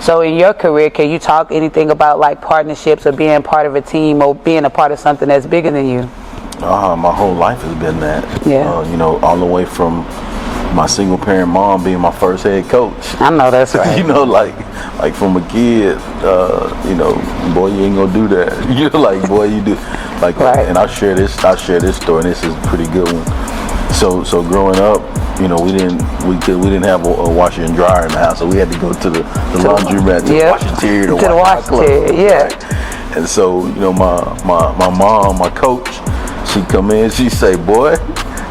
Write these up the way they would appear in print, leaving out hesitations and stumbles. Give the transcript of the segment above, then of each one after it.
So in your career, can you talk anything about like partnerships or being part of a team or being a part of something that's bigger than you? My whole life has been that. Yeah. You know, all the way from my single parent mom being my first head coach. I know that's right. You know, like from a kid, you know, boy, you ain't gonna do that. You're like, boy, you do. Like, right. And I'll share this story, and this is a pretty good one. So growing up, you know, we didn't have a washer and dryer in the house, so we had to go to the laundromat to wash your tear to wash our clothes. Yeah. Right? And so, you know, my mom, my coach, she'd come in, she'd say, boy,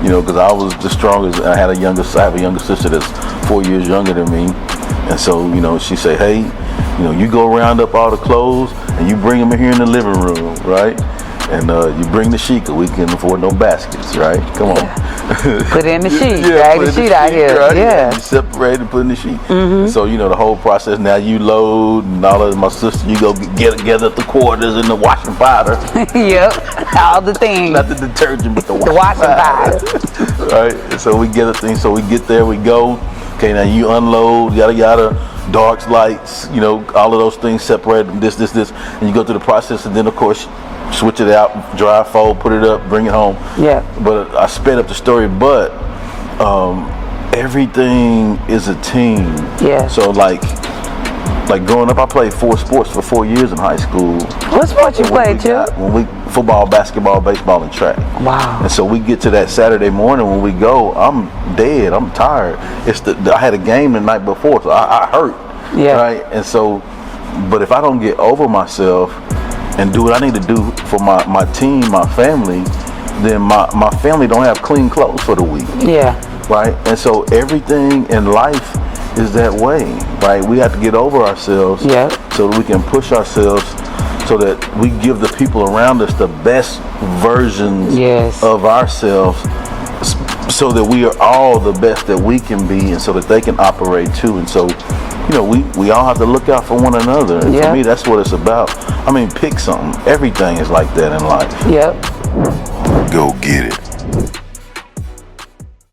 you know, because I was the strongest. I have a younger sister that's 4 years younger than me, and so, you know, she say, hey, you know, you go round up all the clothes and you bring them in here in the living room, right? And you bring the sheet, 'cause we can't afford no baskets, right? Come on. Put it in the sheet. Yeah, drag the sheet out here. Right? Yeah. You separate and put in the sheet. And so, you know, the whole process, now you load and all of my sister, you go get together the quarters and the washing powder. Yep. All the things. Not the detergent, but the washing powder. Right? And so we get the thing, so we get there, we go. Okay, now you unload, yada yada, darks, lights, you know, all of those things separate, this, and you go through the process, and then of course, switch it out, dry, fold, put it up, bring it home. Yeah. But I sped up the story, but everything is a team. Yeah. So like growing up, I played 4 sports for 4 years in high school. What sport you played, Chip? Football, basketball, baseball, and track. Wow. And so we get to that Saturday morning when we go, I'm dead, I'm tired. I had a game the night before, so I hurt. Yeah. Right. And so, but if I don't get over myself and do what I need to do for my team, my family, then my family don't have clean clothes for the week. Yeah. Right? And so everything in life is that way, right? We have to get over ourselves so that we can push ourselves so that we give the people around us the best versions of ourselves so that we are all the best that we can be and so that they can operate too. And so, you know, we all have to look out for one another. And for me, that's what it's about. I mean, pick something. Everything is like that in life. Yep. Go get it.